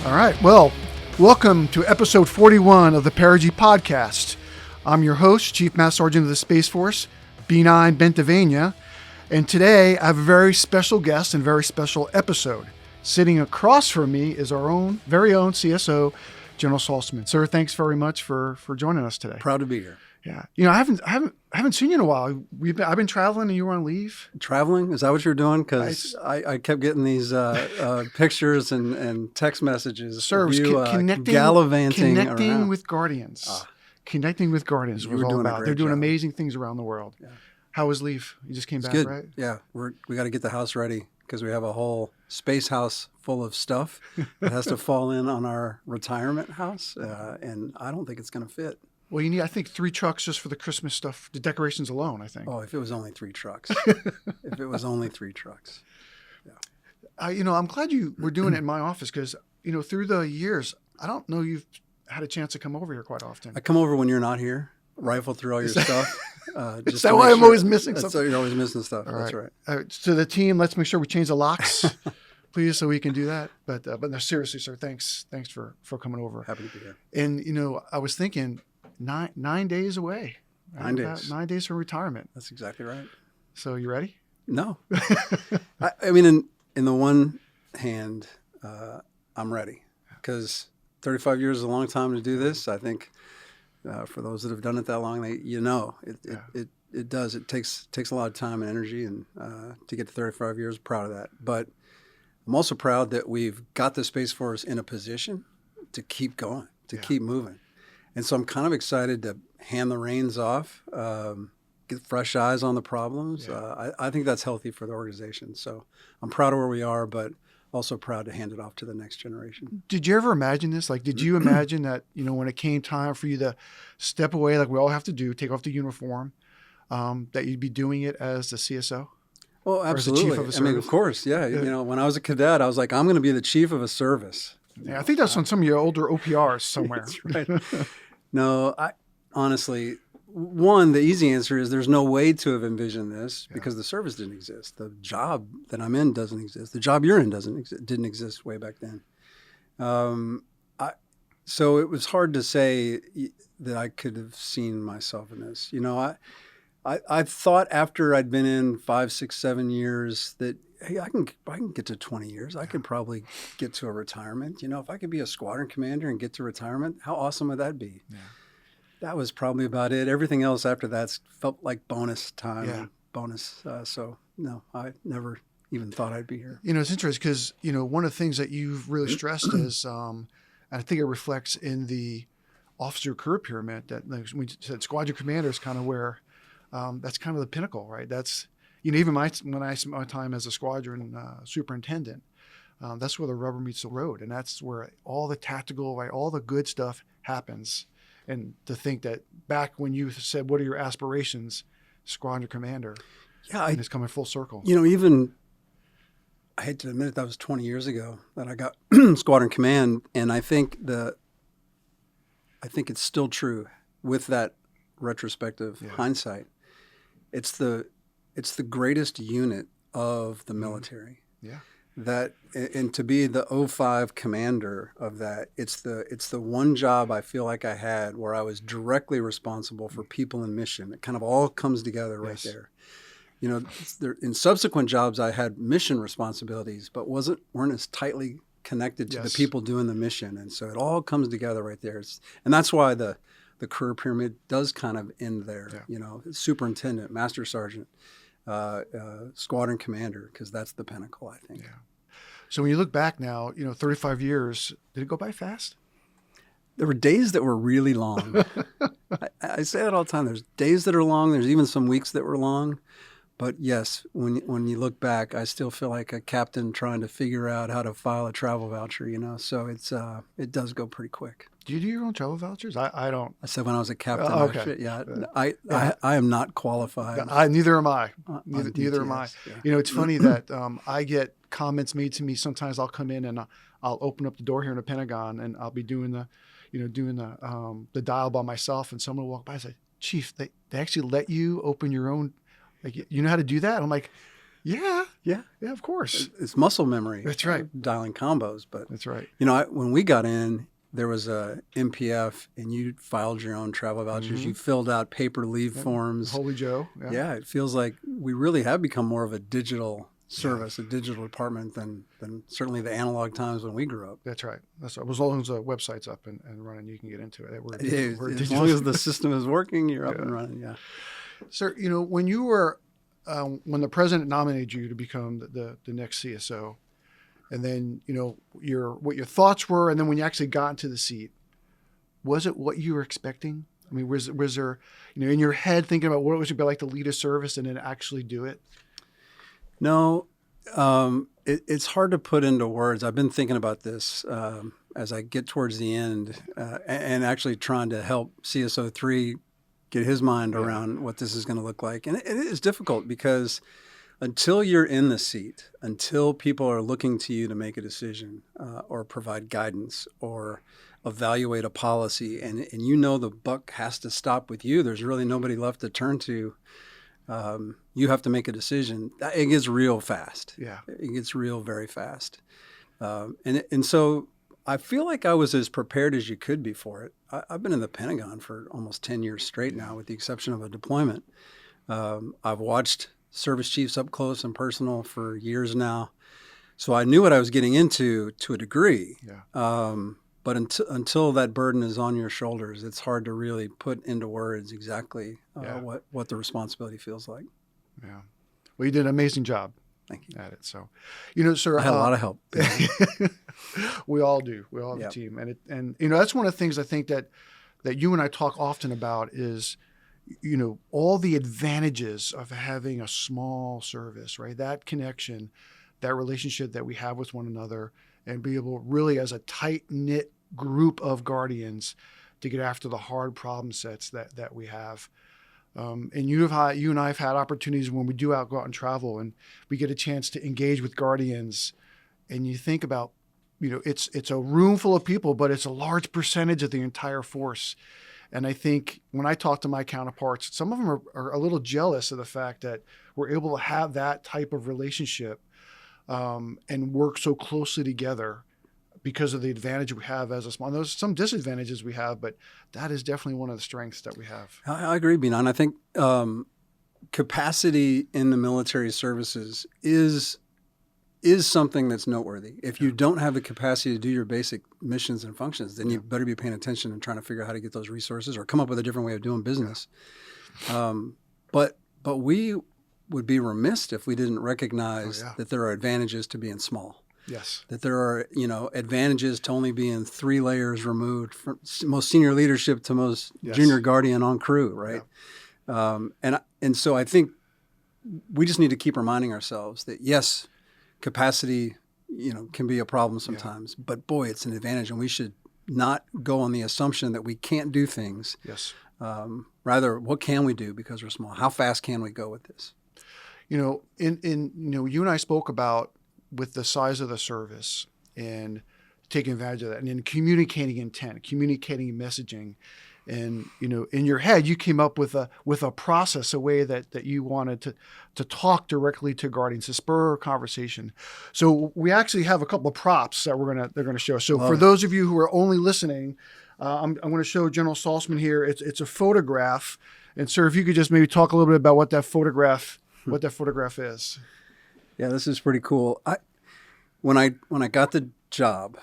All right. Well, welcome to episode 41 of the Perigee Podcast. I'm your host, Chief Master Sgt of the Space Force, B9 Bentivegna. And today I have a very special guest and very special episode. Sitting across from me is our very own CSO, General Saltzman. Sir, thanks very much for joining us today. Proud to be here. Yeah. I haven't seen you in a while. I've been traveling and you were on leave. Traveling? Is that what you're doing? Because I kept getting these pictures and text messages. Sir, it was gallivanting around. with Guardians. Connecting with Guardians was all about. They're doing amazing things around the world. Yeah. How was leave? You just came back, good. Right? Yeah. We got to get the house ready because we have a whole space house full of stuff that has to fall in on our retirement house. And I don't think it's going to fit. Well, you need, I think, 3 trucks just for the Christmas stuff, the decorations alone, I think. Oh, if it was only 3 trucks. If it was only 3 trucks. Yeah. I'm glad you were doing it in my office because, through the years, I don't know you've had a chance to come over here quite often. I come over when you're not here, rifle through all your stuff. Is that why I'm always missing something? So you're always missing stuff. All That's right. right. To the team, let's make sure we change the locks, please, so we can do that. But no, seriously, sir, thanks for coming over. Happy to be here. And, I was thinking 9 days away. Right? 9 days. 9 days from retirement. That's exactly right. So you ready? No. I mean, in the one hand, I'm ready because 35 years is a long time to do this. I think for those that have done it that long, it does. It takes a lot of time and energy, and to get to 35 years, proud of that. But I'm also proud that we've got the Space Force in a position to keep going, to keep moving. And so I'm kind of excited to hand the reins off, get fresh eyes on the problems. Yeah. I think that's healthy for the organization. So I'm proud of where we are, but also proud to hand it off to the next generation. Did you ever imagine this? Like, did you imagine that, when it came time for you to step away, like we all have to do, take off the uniform, that you'd be doing it as the CSO? Well, absolutely. Chief of a service? I mean, of course, yeah. When I was a cadet, I was like, I'm going to be the chief of a service. Yeah, I think that's on some of your older OPRs somewhere. That's right. No, honestly, the easy answer is there's no way to have envisioned this because the service didn't exist. The job that I'm in doesn't exist. The job you're in didn't exist way back then. So it was hard to say that I could have seen myself in this. I thought after I'd been in 5, 6, 7 years that, hey, I can get to 20 years. I could probably get to a retirement. If I could be a squadron commander and get to retirement, how awesome would that be? Yeah. That was probably about it. Everything else after that felt like bonus time, bonus. So no, I never even thought I'd be here. It's interesting because, one of the things that you've really stressed is, and I think it reflects in the officer career pyramid that we said squadron commander is kind of where, that's kind of the pinnacle, right? That's, even when I spent my time as a squadron superintendent, that's where the rubber meets the road. And that's where all the tactical, right, all the good stuff happens. And to think that back when you said, what are your aspirations, squadron commander, and it's coming full circle. Even, I hate to admit it, that was 20 years ago that I got squadron command. And I think it's still true with that retrospective hindsight. It's the greatest unit of the military. Yeah. And to be the 05 commander of that, it's the one job I feel like I had where I was directly responsible for people and mission. It kind of all comes together right there. In subsequent jobs I had mission responsibilities, but weren't as tightly connected to the people doing the mission. And so it all comes together right there. And that's why the career pyramid does kind of end there. Yeah. Superintendent, Master Sergeant, squadron commander, because that's the pinnacle, I think. Yeah. So when you look back now, 35 years, did it go by fast? There were days that were really long. I say that all the time. There's days that are long. There's even some weeks that were long. But yes, when you look back, I still feel like a captain trying to figure out how to file a travel voucher, So it does go pretty quick. Do you do your own travel vouchers? I don't. I said when I was a captain. Okay. I am not. Qualified. Neither am I. Neither am I. Yeah. It's funny that I get comments made to me. Sometimes I'll come in and I'll open up the door here in the Pentagon and I'll be doing the dial by myself, and someone will walk by and say, "Chief, they actually let you open your own. Like, you know how to do that?" I'm like, Yeah. Yeah. Yeah, of course. It's muscle memory. That's right. Dialing combos. But that's right. When we got in, there was a MPF, and you filed your own travel vouchers. You filled out paper leave forms. Holy Joe. Yeah, it feels like we really have become more of a digital service, a digital department than certainly the analog times when we grew up. That's right. As long as the website's up and running, you can get into it. As long as the system is working, you're up and running. Yeah. Sir, when you were when the president nominated you to become the next CSO, and then what your thoughts were, and then when you actually got into the seat, was it what you were expecting? I mean, was there in your head thinking about what it would be like to lead a service and then actually do it? No, it's hard to put into words. I've been thinking about this as I get towards the end, and actually trying to help CSO 3 get his mind around what this is going to look like. And it is difficult because until you're in the seat, until people are looking to you to make a decision or provide guidance or evaluate a policy, and the buck has to stop with you, there's really nobody left to turn to. You have to make a decision. It gets real fast. Yeah, it gets real very fast. And so I feel like I was as prepared as you could be for it. I've been in the Pentagon for almost 10 years straight now, with the exception of a deployment. I've watched service chiefs up close and personal for years now, so I knew what I was getting into to a degree. Yeah. But until that burden is on your shoulders, it's hard to really put into words exactly what the responsibility feels like. Yeah. Well, you did an amazing job. Thank you. At it. So, sir, I had a lot of help. We all do. We all have a team, and that's one of the things I think that you and I talk often about is, all the advantages of having a small service, right? That connection, that relationship that we have with one another, and be able really as a tight knit group of guardians to get after the hard problem sets that we have. And you and I have had opportunities when we do go out and travel, and we get a chance to engage with guardians, and you think about, it's a room full of people, but it's a large percentage of the entire force. And I think when I talk to my counterparts, some of them are a little jealous of the fact that we're able to have that type of relationship and work so closely together because of the advantage we have as a small. There's some disadvantages we have, but that is definitely one of the strengths that we have. I agree, Beanon. I think capacity in the military services is something that's noteworthy. If you don't have the capacity to do your basic missions and functions, then you better be paying attention and trying to figure out how to get those resources or come up with a different way of doing business. But we would be remiss if we didn't recognize that there are advantages to being small. Yes. That there are, advantages to only being 3 layers removed from most senior leadership to most junior guardian on crew, right? Yeah. And so I think we just need to keep reminding ourselves that, yes, capacity, can be a problem sometimes, but boy, it's an advantage, and we should not go on the assumption that we can't do things. Yes. Rather, what can we do because we're small? How fast can we go with this? You and I spoke about with the size of the service and taking advantage of that, and then communicating intent, communicating messaging. And, in your head, you came up with a process, a way that you wanted to talk directly to guardians, to spur a conversation. So we actually have a couple of props that they're going to show. So for those of you who are only listening, I'm going to show General Saltzman here. It's a photograph. And sir, if you could just maybe talk a little bit about what that photograph is. Yeah, this is pretty cool. When I got the job,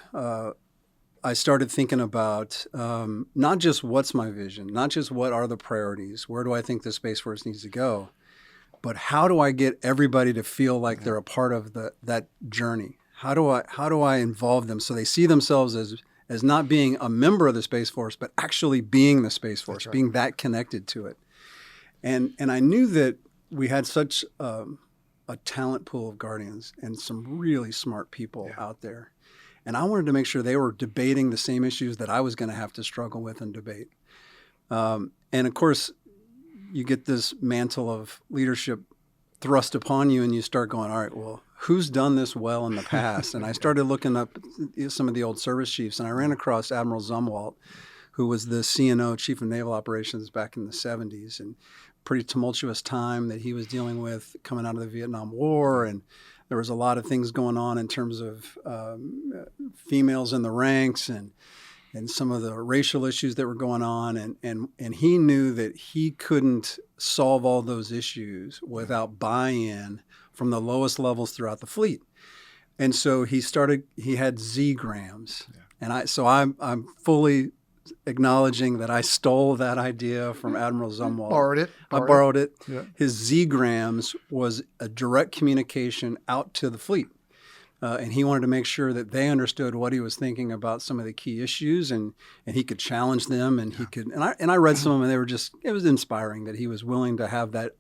I started thinking about not just what's my vision, not just what are the priorities, where do I think the Space Force needs to go, but how do I get everybody to feel like they're a part of that journey? How do I involve them so they see themselves as not being a member of the Space Force, but actually being the Space Force, being that connected to it. And I knew that we had such a talent pool of guardians and some really smart people out there. And I wanted to make sure they were debating the same issues that I was going to have to struggle with and debate. And of course, you get this mantle of leadership thrust upon you, and you start going, all right, well, who's done this well in the past? And I started looking up some of the old service chiefs, and I ran across Admiral Zumwalt, who was the CNO, Chief of Naval Operations, back in the 70s. And pretty tumultuous time that he was dealing with coming out of the Vietnam War, and there was a lot of things going on in terms of females in the ranks and some of the racial issues that were going on, and he knew that he couldn't solve all those issues without buy-in from the lowest levels throughout the fleet. And so he had Z-grams. Yeah. And I'm fully acknowledging that I stole that idea from Admiral Zumwalt. I borrowed it. Yeah. His Z-grams was a direct communication out to the fleet. And he wanted to make sure that they understood what he was thinking about some of the key issues, and he could challenge them, and he could. And I read some of them, and they were it was inspiring that he was willing to have that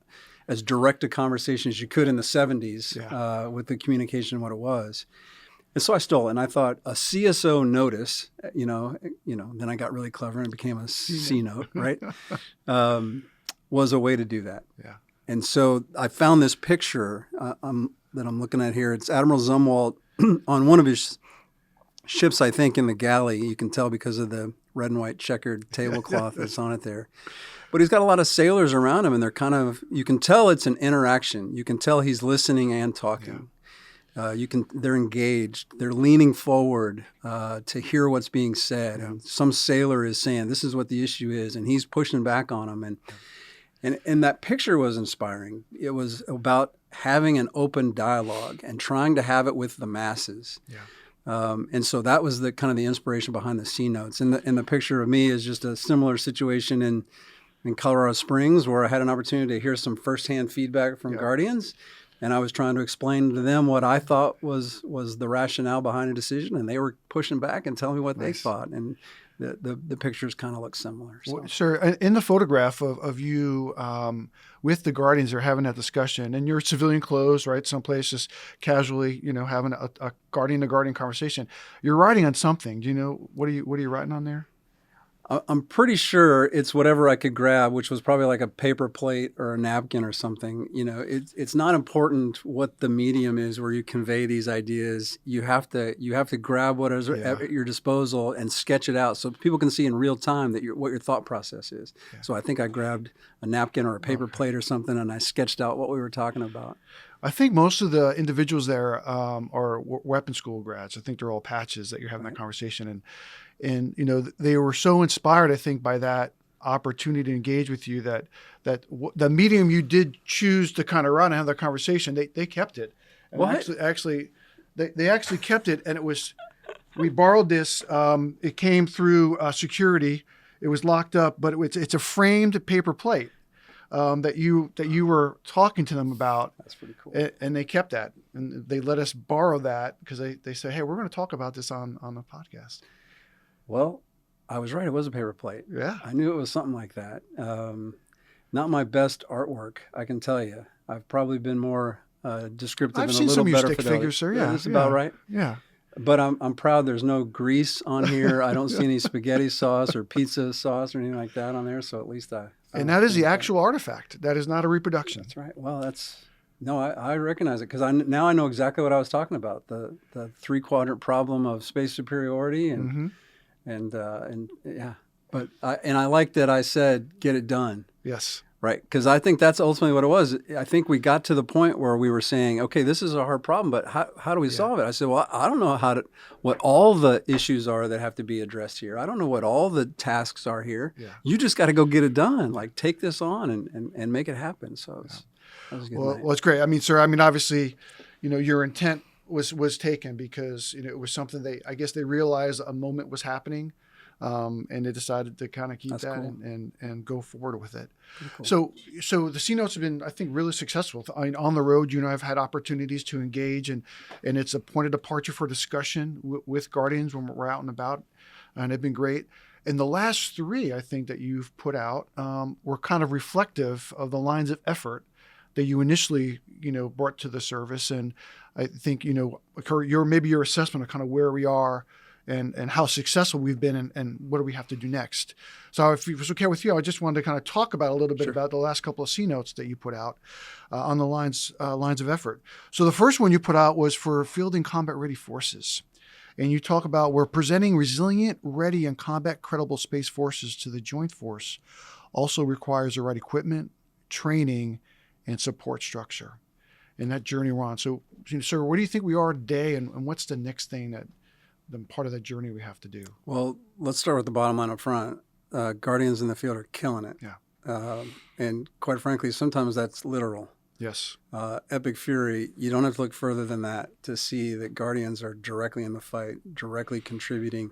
as direct a conversation as you could in the 70s with the communication and what it was. And so I stole it, and I thought a CSO notice, then I got really clever and became a C note, right? Was a way to do that. Yeah. And so I found this picture that I'm looking at here. It's Admiral Zumwalt on one of his ships, I think, in the galley. You can tell because of the red and white checkered tablecloth that's on it there. But he's got a lot of sailors around him, and they're you can tell it's an interaction. You can tell he's listening and talking. Yeah. They're engaged. They're leaning forward to hear what's being said. Yeah. And some sailor is saying, this is what the issue is, and he's pushing back on him. And that picture was inspiring. It was about having an open dialogue and trying to have it with the masses. Yeah. And so that was the kind of the inspiration behind the C notes. And the picture of me is just a similar situation in Colorado Springs, where I had an opportunity to hear some firsthand feedback from Guardians. And I was trying to explain to them what I thought was the rationale behind a decision, and they were pushing back and telling me what they thought. And the pictures kind of look similar. So. Well, sir, in the photograph of you with the Guardians, they're having that discussion, and you're civilian clothes, right? Someplace just casually, having a Guardian to Guardian conversation. You're writing on something. Do you know what are you writing on there? I'm pretty sure it's whatever I could grab, which was probably like a paper plate or a napkin or something. It's not important what the medium is where you convey these ideas. You have to grab what is at your disposal and sketch it out so people can see in real time that what your thought process is. Yeah. So I think I grabbed a napkin or a paper plate or something, and I sketched out what we were talking about. I think most of the individuals there are weapons school grads. I think they're all patches that you're having that conversation. And they were so inspired, I think, by that opportunity to engage with you that the medium you did choose to kind of run and have that conversation, they kept it. And what? They actually kept it, and we borrowed this. It came through security. It was locked up, but it's a framed paper plate that you were talking to them about. That's pretty cool. And they kept that, and they let us borrow that because they said, hey, we're going to talk about this on the podcast. Well, I was right. It was a paper plate. Yeah. I knew it was something like that. Not my best artwork, I can tell you. I've probably been more descriptive and a little better. I've seen some of your stick figures, sir. Yeah, that's about right. Yeah. But I'm proud there's no grease on here. I don't see any spaghetti sauce or pizza sauce or anything like that on there. So at least and that is the actual artifact. That is not a reproduction. That's right. Well, I recognize it because now I know exactly what I was talking about. The 3-quadrant problem of space superiority and. Mm-hmm. And yeah, but I like that I said, get it done. Yes. Right. Because I think that's ultimately what it was. I think we got to the point where we were saying, okay, this is a hard problem, but how do we solve it? I said, well, I don't know what all the issues are that have to be addressed here. I don't know what all the tasks are here. Yeah. You just got to go get it done. Like take this on and make it happen. So that was a good night. Well, it's great. I mean, sir, obviously, your intent was taken because it was something they realized a moment was happening, and they decided to kind of keep that cool. and go forward with it. Cool. So the C notes have been, I think, really successful. On the road, I've had opportunities to engage, and it's a point of departure for discussion with Guardians when we're out and about, and they've been great. And the last 3, I think, that you've put out were kind of reflective of the lines of effort that you initially, brought to the service. And I think, your assessment of kind of where we are and how successful we've been and what do we have to do next. So if it was okay with you, I just wanted to kind of talk about a little bit about the last couple of C notes that you put out on the lines of effort. So the first one you put out was for fielding combat ready forces. And you talk about we're presenting resilient, ready, and combat credible space forces to the Joint Force also requires the right equipment, training, and support structure. And that journey we're on. So, sir, where do you think we are today, and what's the next thing that the part of that journey we have to do? Well, let's start with the bottom line up front. Guardians in the field are killing it. Yeah. And quite frankly, sometimes that's literal. Yes. Epic Fury, you don't have to look further than that to see that Guardians are directly in the fight, directly contributing.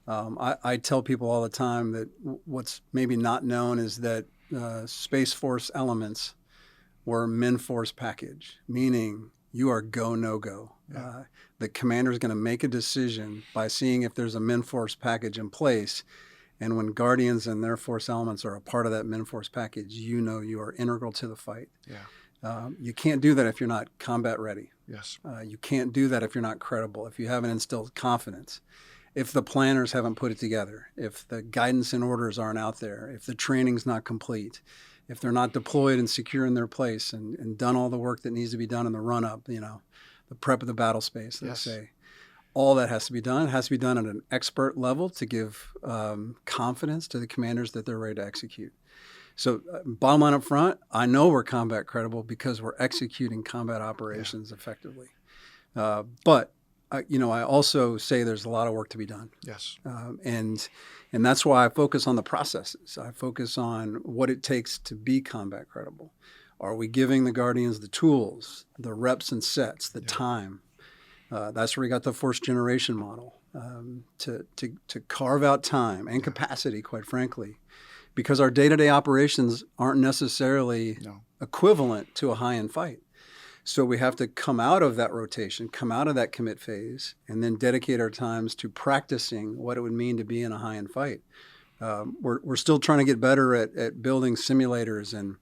I tell people all the time that what's maybe not known is that Space Force elements were Min-Force package, meaning you are go, no go. Yeah. The commander is going to make a decision by seeing if there's a Min-Force package in place. And when Guardians and their force elements are a part of that Min-Force package, you know you are integral to the fight. Yeah. You can't do that if you're not combat ready. Yes. You can't do that if you're not credible, if you haven't instilled confidence, if the planners haven't put it together, if the guidance and orders aren't out there, if the training's not complete, if they're not deployed and secure in their place and done all the work that needs to be done in the run-up, the prep of the battle space, let's say. All that has to be done. It has to be done at an expert level to give confidence to the commanders that they're ready to execute. So bottom line up front, I know we're combat credible because we're executing combat operations effectively. But I also say there's a lot of work to be done. Yes. And that's why I focus on the processes. I focus on what it takes to be combat credible. Are we giving the Guardians the tools, the reps and sets, the time? That's where we got the force generation model to carve out time and capacity, quite frankly, because our day-to-day operations aren't necessarily equivalent to a high-end fight. So we have to come out of that rotation, come out of that commit phase, and then dedicate our times to practicing what it would mean to be in a high-end fight. We're still trying to get better at building simulators and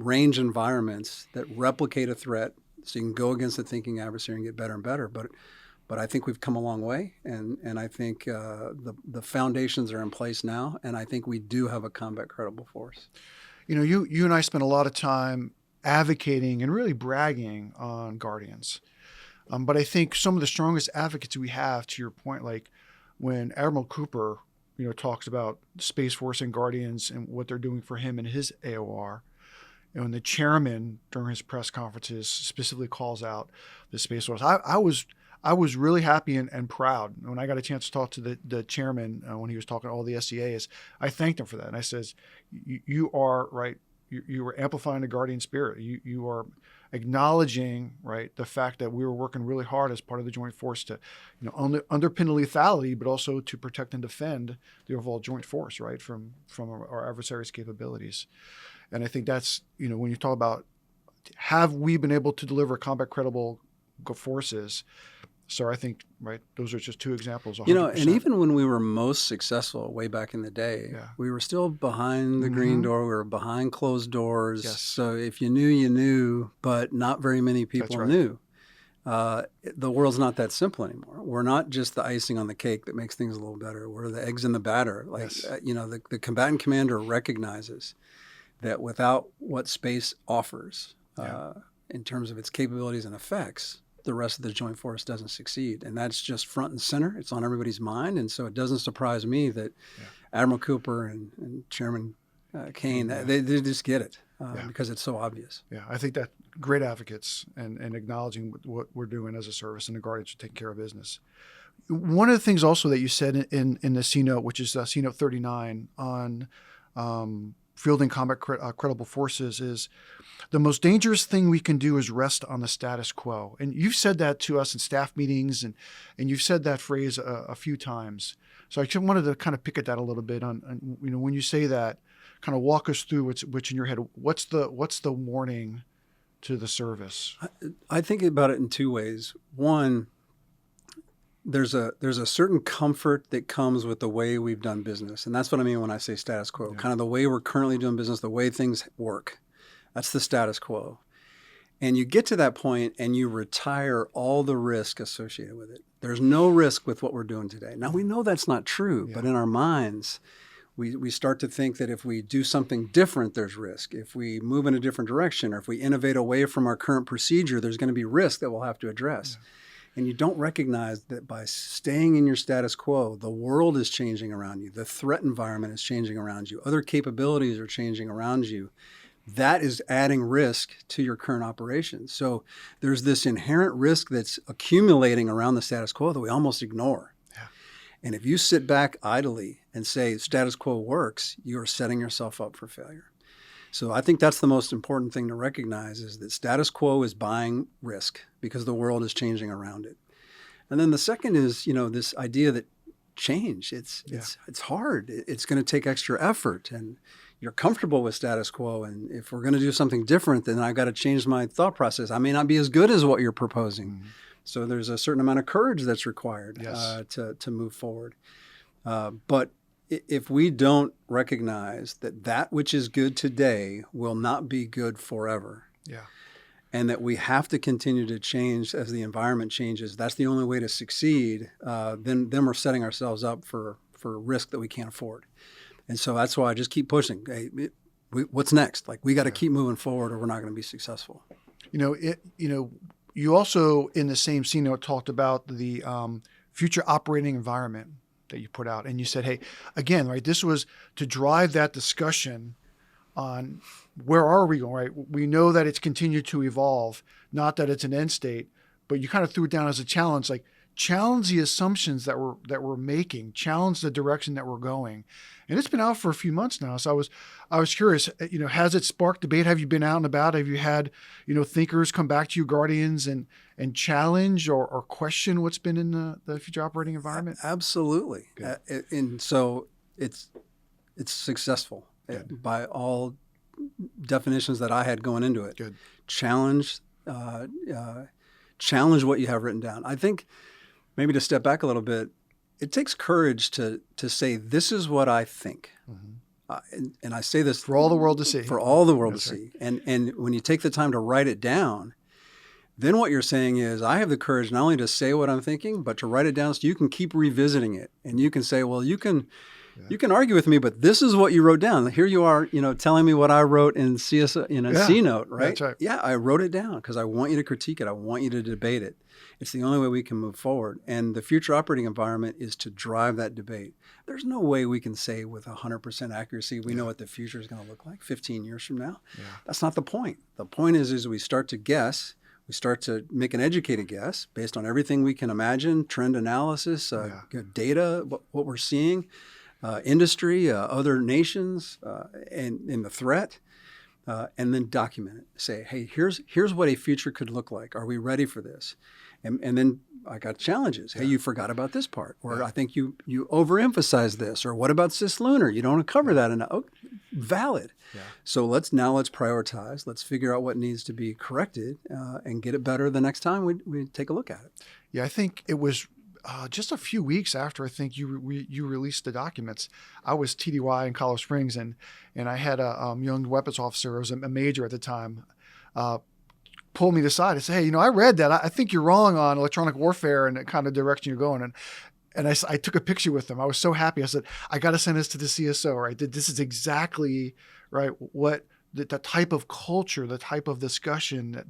range environments that replicate a threat, so you can go against the thinking adversary and get better and better. But I think we've come a long way, and I think the foundations are in place now, and I think we do have a combat credible force. You and I spent a lot of time advocating and really bragging on Guardians. But I think some of the strongest advocates we have, to your point, like when Admiral Cooper, talks about Space Force and Guardians and what they're doing for him and his AOR, and the chairman during his press conferences specifically calls out the Space Force. I was really happy and proud when I got a chance to talk to the chairman when he was talking to all the SCAs. I thanked him for that. And I says, you are right. You were amplifying the Guardian spirit. You are acknowledging, right, the fact that we were working really hard as part of the joint force to, underpin the lethality, but also to protect and defend the overall joint force, right, from our adversaries' capabilities. And I think that's, when you talk about have we been able to deliver combat credible forces. So I think, right, those are just two examples. 100%. And even when we were most successful way back in the day, we were still behind the green door. We were behind closed doors. Yes. So if you knew, you knew, but not very many people knew. The world's not that simple anymore. We're not just the icing on the cake that makes things a little better. We're the eggs in the batter. The combatant commander recognizes that without what space offers in terms of its capabilities and effects, the rest of the joint force doesn't succeed. And that's just front and center. It's on everybody's mind. And so it doesn't surprise me that Admiral Cooper and Chairman Kane, they just get it because it's so obvious. Yeah, I think that great advocates and acknowledging what we're doing as a service, and the Guardians are taking care of business. One of the things also that you said in the C-Note, which is C-Note 39 on fielding combat credible forces, is the most dangerous thing we can do is rest on the status quo. And you've said that to us in staff meetings, and you've said that phrase a few times. So I just wanted to kind of pick at that a little bit on when you say that, kind of walk us through what's in your head. What's the warning to the service? I think about it in two ways. One, there's a certain comfort that comes with the way we've done business. And that's what I mean when I say status quo, kind of the way we're currently doing business, the way things work. That's the status quo. And you get to that point and you retire all the risk associated with it. There's no risk with what we're doing today. Now, we know that's not true, but in our minds, we start to think that if we do something different, there's risk. If we move in a different direction, or if we innovate away from our current procedure, there's going to be risk that we'll have to address. And you don't recognize that by staying in your status quo, the world is changing around you. The threat environment is changing around you. Other capabilities are changing around you. That is adding risk to your current operations. So there's this inherent risk that's accumulating around the status quo that we almost ignore. Yeah. And if you sit back idly and say status quo works, you are setting yourself up for failure. So I think that's the most important thing to recognize, is that status quo is buying risk because the world is changing around it. And then the second is, this idea that change, it's hard. It's going to take extra effort, and you're comfortable with status quo. And if we're going to do something different, then I've got to change my thought process. I may not be as good as what you're proposing. Mm-hmm. So there's a certain amount of courage that's required to move forward. But if we don't recognize that which is good today will not be good forever, and that we have to continue to change as the environment changes, that's the only way to succeed, then we're setting ourselves up for risk that we can't afford. And so that's why I just keep pushing. Hey, what's next? Like, we got to keep moving forward, or we're not going to be successful. You also, in the same scene note, talked about the future operating environment that you put out. And you said, hey, again, right, this was to drive that discussion on where are we going, right? We know that it's continued to evolve, not that it's an end state, but you kind of threw it down as a challenge, like challenge the assumptions that we're making, challenge the direction that we're going. And it's been out for a few months now. So I was curious, has it sparked debate? Have you been out and about? Have you had, thinkers come back to you, guardians, and challenge or question what's been in the future operating environment? Absolutely. And so it's successful. By all definitions that I had going into it. Good. Challenge what you have written down. I think maybe to step back a little bit, it takes courage to say, this is what I think. Mm-hmm. And I say this for all the world to see. For all the world to see. And when you take the time to write it down, then what you're saying is, I have the courage not only to say what I'm thinking, but to write it down so you can keep revisiting it. And you can say, well, you can argue with me, but this is what you wrote down. Here you are, telling me what I wrote in CSO, C note, right? That's right. Yeah, I wrote it down because I want you to critique it. I want you to debate it. It's the only way we can move forward. And the future operating environment is to drive that debate. There's no way we can say with 100% accuracy we know what the future is going to look like 15 years from now. Yeah. That's not the point. The point is we start to guess. We start to make an educated guess based on everything we can imagine, trend analysis, data, what we're seeing, industry, other nations, and in the threat, and then document it. Say, hey, here's what a future could look like. Are we ready for this? And then I got challenges. Hey, you forgot about this part, or I think you overemphasized this, or what about cislunar? You don't cover that enough. Oh, valid. Yeah. So let's prioritize. Let's figure out what needs to be corrected and get it better the next time we take a look at it. Yeah, I think it was just a few weeks after I think you released the documents. I was TDY in Colorado Springs, and I had a young weapons officer, who was a major at the time, pull me aside and say, hey, I read that. I think you're wrong on electronic warfare and the kind of direction you're going. And I took a picture with them. I was so happy. I said, I got to send this to the CSO, right? This is exactly right what the type of culture, the type of discussion that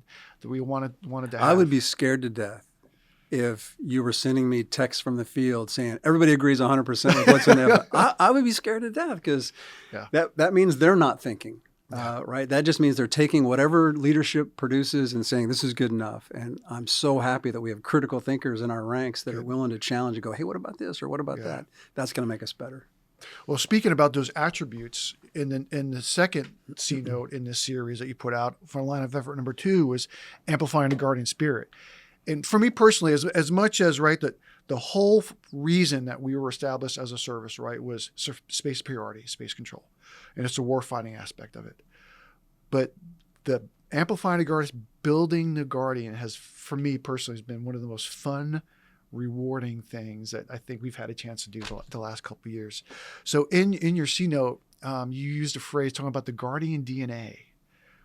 we wanted to have. I would be scared to death if you were sending me texts from the field saying everybody agrees 100% with what's in there. I would be scared to death because that means they're not thinking. Right? That just means they're taking whatever leadership produces and saying this is good enough. And I'm so happy that we have critical thinkers in our ranks that are willing to challenge and go, hey, what about this? Or what about that? That's going to make us better. Well, speaking about those attributes, in the second C note in this series that you put out for line of effort number 2 was amplifying the guardian spirit. And for me personally, as much as that the whole reason that we were established as a service, right, was space superiority, space control. And it's a warfighting aspect of it. But the amplifying the guardian, building the guardian has, for me personally, has been one of the most fun, rewarding things that I think we've had a chance to do the last couple of years. So in your C note, you used a phrase talking about the guardian DNA,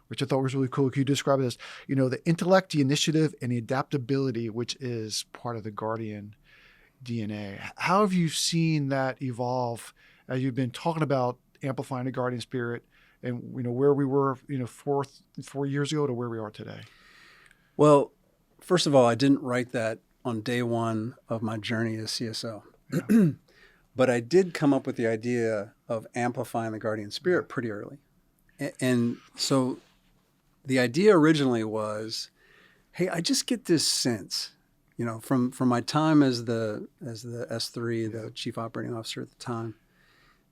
which I thought was really cool. Could you describe it as, the intellect, the initiative, and the adaptability, which is part of the guardian DNA. How have you seen that evolve as you've been talking about amplifying the guardian spirit and, where we were, 4 years ago to where we are today? Well, first of all, I didn't write that on day one of my journey as CSO. Yeah. But I did come up with the idea of amplifying the guardian spirit pretty early. And so the idea originally was, hey, I just get this sense, from my time as the S3, the Chief Operating Officer at the time,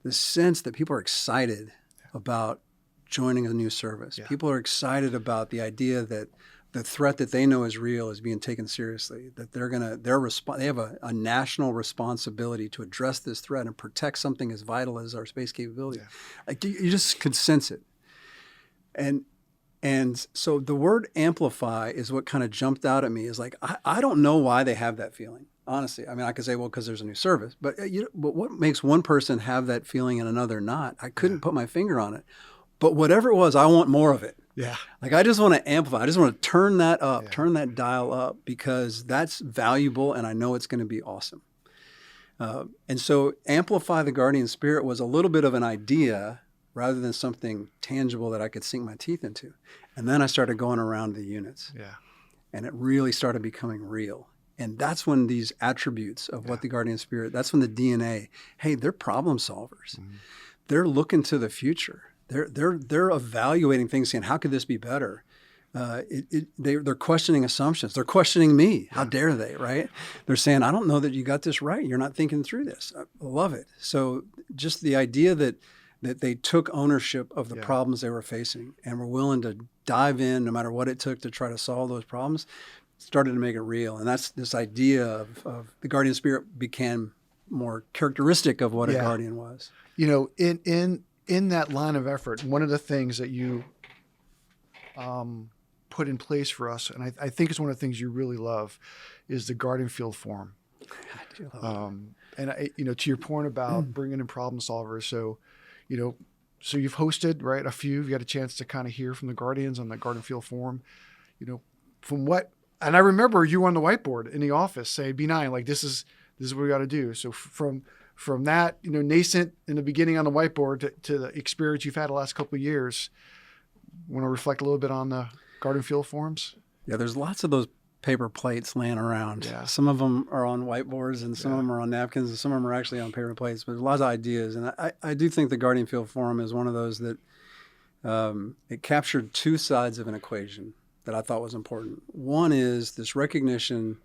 the sense that people are excited about joining a new service. Yeah. People are excited about the idea that the threat that they know is real is being taken seriously, that they have a national responsibility to address this threat and protect something as vital as our space capability. Yeah. Like you just could sense it. And so the word amplify is what kind of jumped out at me, is like, I don't know why they have that feeling. Honestly, I mean, I could say, well, because there's a new service, but but what makes one person have that feeling and another not? I couldn't put my finger on it, but whatever it was, I want more of it. Yeah. Like, I just want to amplify. I just want to turn that up, turn that dial up, because that's valuable and I know it's going to be awesome. And so amplify the guardian spirit was a little bit of an idea rather than something tangible that I could sink my teeth into. And then I started going around the units. Yeah. And it really started becoming real. And that's when these attributes of what the guardian spirit, that's when the DNA, hey, they're problem solvers. Mm-hmm. They're looking to the future. They're evaluating things, saying, how could this be better? They're questioning assumptions. They're questioning me. How dare they, right? They're saying, I don't know that you got this right. You're not thinking through this. I love it. So just the idea that they took ownership of the problems they were facing and were willing to dive in no matter what it took to try to solve those problems started to make it real. And that's this idea of the guardian spirit became more characteristic of what a guardian was. In that line of effort, one of the things that you put in place for us, and I think it's one of the things you really love, is the Guardian Field Forum. I do love it. And to your point about bringing in problem solvers, so you've hosted, right, a few. You've got a chance to kind of hear from the Guardians on the Guardian Field Forum. From what, and I remember you on the whiteboard in the office say, B9, like this is what we got to do. So from that, nascent in the beginning on the whiteboard to the experience you've had the last couple of years, want to reflect a little bit on the Guardian Field Forums? Yeah, there's lots of those paper plates laying around. Yeah. Some of them are on whiteboards and some of them are on napkins and some of them are actually on paper plates, but there's lots of ideas. And I do think the Guardian Field Forum is one of those that it captured two sides of an equation that I thought was important. One is this recognition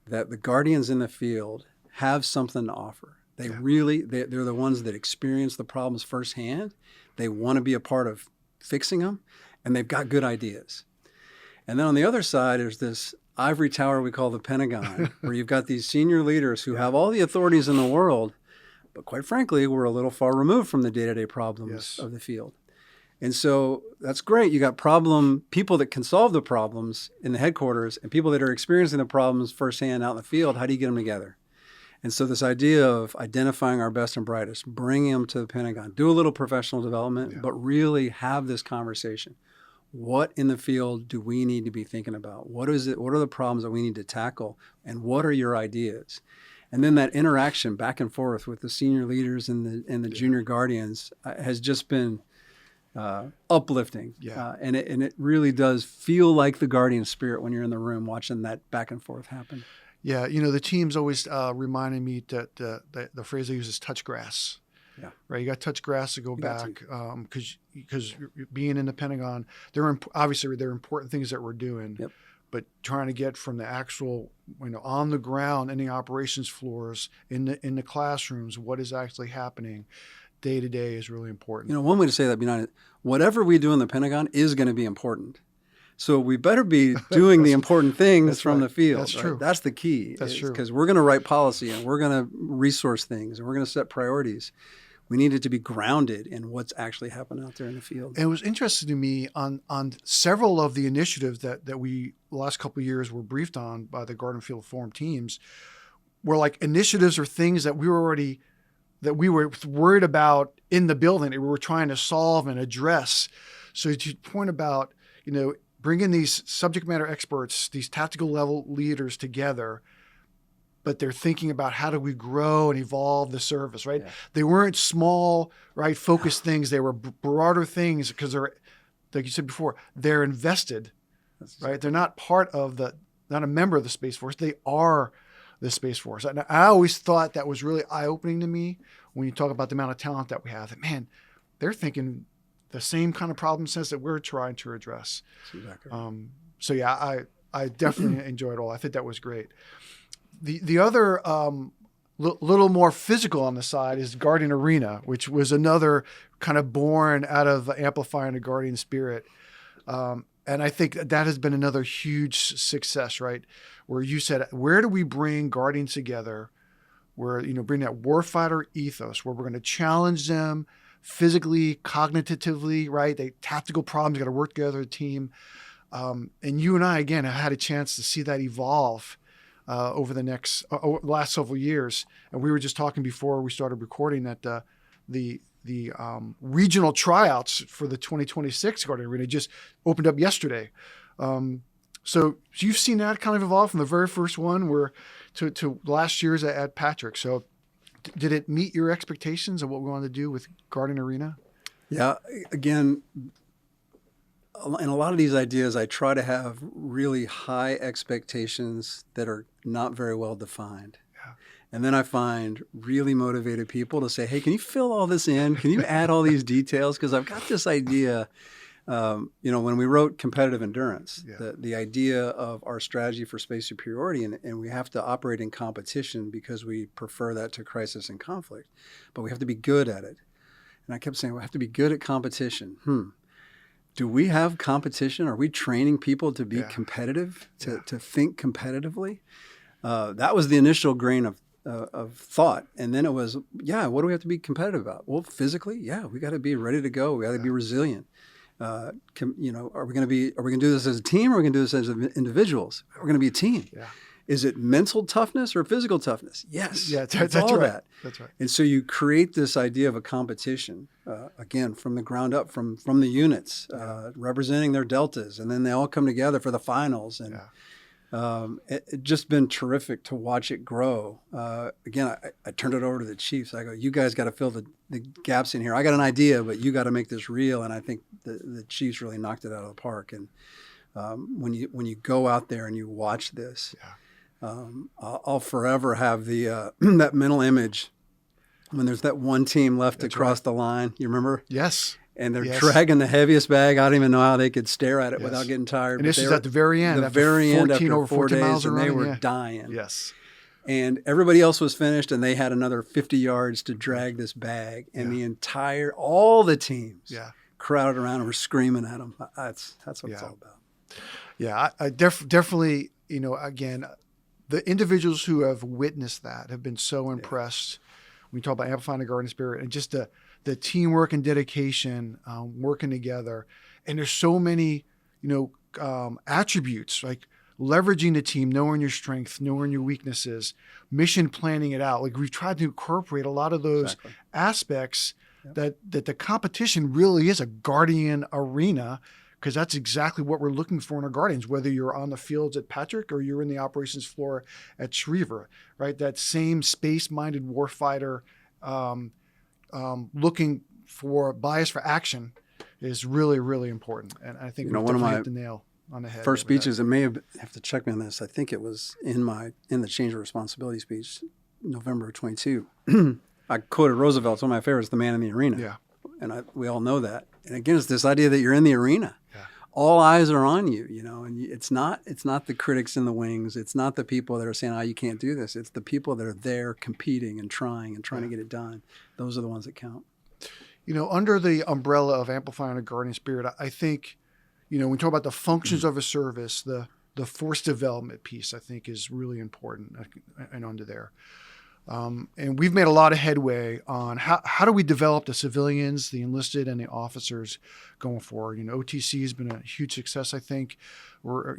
that the Guardians in the field have something to offer. They're the ones that experience the problems firsthand. They want to be a part of fixing them, and they've got good ideas. And then on the other side, there's this ivory tower we call the Pentagon, where you've got these senior leaders who have all the authorities in the world, but quite frankly, we're a little far removed from the day-to-day problems of the field. And so that's great. You got people that can solve the problems in the headquarters and people that are experiencing the problems firsthand out in the field. How do you get them together? And so this idea of identifying our best and brightest, bringing them to the Pentagon, do a little professional development, but really have this conversation. What in the field do we need to be thinking about? What is it? What are the problems that we need to tackle? And what are your ideas? And then that interaction back and forth with the senior leaders and the junior guardians has just been uplifting. And it really does feel like the guardian spirit when you're in the room watching that back and forth happen. Yeah, the team's always reminding me that the phrase they use is touch grass. Yeah. Right. You got to touch grass to go back because being in the Pentagon, they're important things that we're doing. Yep. But trying to get from the actual, on the ground in the operations floors, in the classrooms, what is actually happening day to day is really important. One way to say that, whatever we do in the Pentagon is going to be important. So we better be doing the important things from the field. That's true. That's the key. That's true. Because we're going to write policy and we're going to resource things and we're going to set priorities. We need it to be grounded in what's actually happening out there in the field. And it was interesting to me on several of the initiatives that we, the last couple of years, were briefed on by the Guardian Field Forum teams, were like initiatives or things that we were worried about in the building that we were trying to solve and address. So to your point about, bringing these subject matter experts, these tactical level leaders together, but they're thinking about how do we grow and evolve the service, right? Yeah. They weren't small, right, focused things. They were broader things because they're, like you said before, they're invested, right? They're not part of the not a member of the Space Force. They are the Space Force. And I always thought that was really eye-opening to me when you talk about the amount of talent that we have. That, man, they're thinking the same kind of problem sets that we're trying to address. That's exactly right. So yeah, I definitely enjoyed it all. I think that was great. The other little more physical on the side is Guardian Arena, which was another kind of born out of amplifying the Guardian spirit. And I think that has been another huge success, right? Where you said, where do we bring Guardians together? Where, bring that warfighter ethos, where we're going to challenge them physically, cognitively, right? Tactical problems, got to work together as a team. And you and I, again, have had a chance to see that evolve over the last several years. And we were just talking before we started recording that the regional tryouts for the 2026 Guardian Arena just opened up yesterday. So you've seen that kind of evolve from the very first one to last year's at Patrick. So did it meet your expectations of what we wanted to do with Guardian Arena? Yeah, again, in a lot of these ideas, I try to have really high expectations that are not very well defined. Yeah. And then I find really motivated people to say, hey, can you fill all this in? Can you add all these details? Because I've got this idea, when we wrote Competitive Endurance, the idea of our strategy for space superiority, and we have to operate in competition because we prefer that to crisis and conflict, but we have to be good at it. And I kept saying, we have to be good at competition. Do we have competition? Are we training people to be competitive, to think competitively? That was the initial grain of thought. And then it was, what do we have to be competitive about? Well, physically, we got to be ready to go. We got to be resilient. Are we going to do this as a team, or are we going to do this as individuals? We're going to be a team. Yeah. Is it mental toughness or physical toughness? Yes. Yeah, that's all right. That. That's right. And so you create this idea of a competition, again, from the ground up, from the units, representing their deltas, and then they all come together for the finals. And it's just been terrific to watch it grow. Again, I turned it over to the Chiefs. I go, you guys got to fill the gaps in here. I got an idea, but you got to make this real. And I think the Chiefs really knocked it out of the park. And when you go out there and you watch this, I'll forever have the that mental image when there's that one team left to cross the line. You remember? Yes. And they're dragging the heaviest bag. I don't even know how they could stare at it without getting tired. And this is at the very end. After 4 days, miles and they running, were dying. Yes. And everybody else was finished, and they had another 50 yards to drag this bag. And all the teams crowded around and were screaming at them. That's what it's all about. Yeah, I definitely, again, the individuals who have witnessed that have been so impressed. When we talk about amplifying the Guardian spirit and just the teamwork and dedication, working together. And there's so many, attributes, like leveraging the team, knowing your strengths, knowing your weaknesses, mission planning it out. Like we've tried to incorporate a lot of those aspects that the competition really is a Guardian arena, because that's exactly what we're looking for in our Guardians, whether you're on the fields at Patrick or you're in the operations floor at Schriever, right? That same space-minded warfighter looking for bias for action is really, really important. And I think we definitely hit the nail on the head. First speeches, it may have to check me on this. I think it was in the change of responsibility speech, November of 22. I quoted Roosevelt. It's one of my favorites, the man in the arena. Yeah. And we all know that. And again, it's this idea that you're in the arena. Yeah. All eyes are on you, and it's not the critics in the wings. It's not the people that are saying, you can't do this. It's the people that are there competing and trying to get it done. Those are the ones that count. Under the umbrella of amplifying a Guardian spirit, I think, when we talk about the functions of a service, the force development piece, I think, is really important and under there. And we've made a lot of headway on how do we develop the civilians, the enlisted, and the officers going forward. OTC has been a huge success. I think we're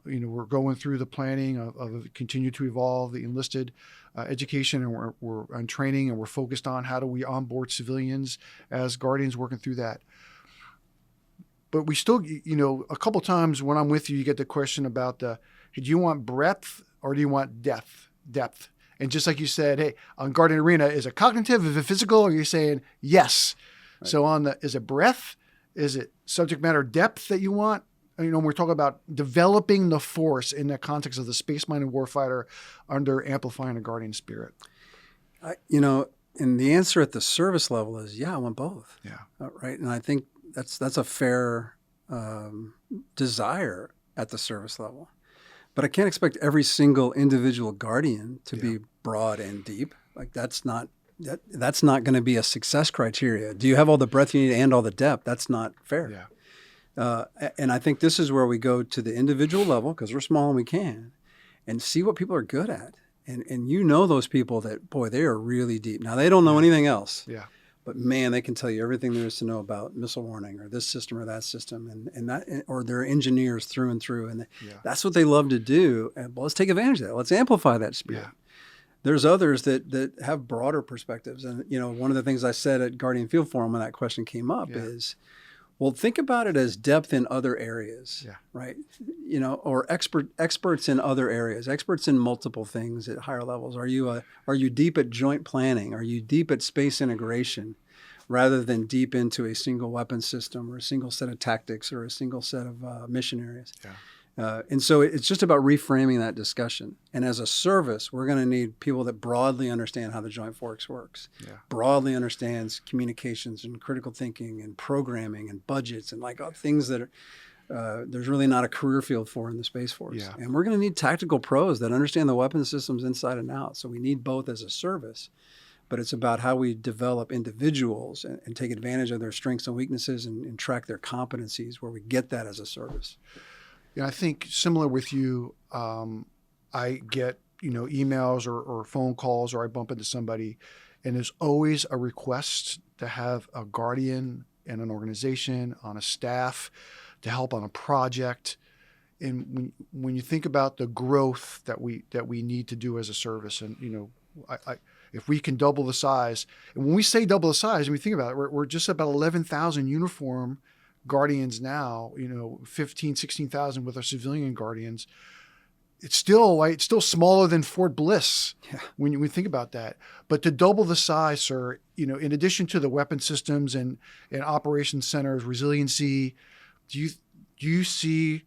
we're going through the planning of continue to evolve the enlisted education, and we're on training, and we're focused on how do we onboard civilians as Guardians, working through that. But we still, a couple times when I'm with you, you get the question about do you want breadth or do you want depth? And just like you said, hey, on Guardian Arena, is it cognitive? Is it physical? Or are you saying yes? Right. So is it breadth? Is it subject matter depth that you want? we're talking about developing the force in the context of the space-minded warfighter under amplifying a guardian spirit? And the answer at the service level is, I want both. Yeah. Right. And I think that's a fair desire at the service level. But I can't expect every single individual guardian to be broad and deep. Like that's not going to be a success criteria. Do you have all the breadth you need and all the depth? That's not fair. Yeah. And I think this is where we go to the individual level, because we're small and we can, and see what people are good at. And those people that, boy, they are really deep. Now, they don't know anything else. Yeah. But man, they can tell you everything there is to know about missile warning or this system or that system, and that, or they're engineers through and through, and that's what they love to do. And let's take advantage of that. Let's amplify that spirit. Yeah. There's others that have broader perspectives, and one of the things I said at Guardian Field Forum when that question came up is, well, think about it as depth in other areas, right? Or experts in other areas, experts in multiple things at higher levels. Are you deep at joint planning? Are you deep at space integration, rather than deep into a single weapon system or a single set of tactics or a single set of mission areas? Yeah. And so it's just about reframing that discussion. And as a service, we're going to need people that broadly understand how the Joint Force works, broadly understands communications and critical thinking and programming and budgets and things that there's really not a career field for in the Space Force. Yeah. And we're going to need tactical pros that understand the weapon systems inside and out. So we need both as a service. But it's about how we develop individuals and take advantage of their strengths and weaknesses and track their competencies, where we get that as a service. I think similar with you, I get, emails or phone calls, or I bump into somebody, and there's always a request to have a guardian in an organization, on a staff, to help on a project. And when you think about the growth that we need to do as a service, and if we can double the size, and when we say double the size, and we think about it, we're just about 11,000 uniform guardians now, 15, 16,000 with our civilian guardians. It's still smaller than Fort Bliss when we think about that. But to double the size, sir, in addition to the weapon systems and operations centers, resiliency, do you see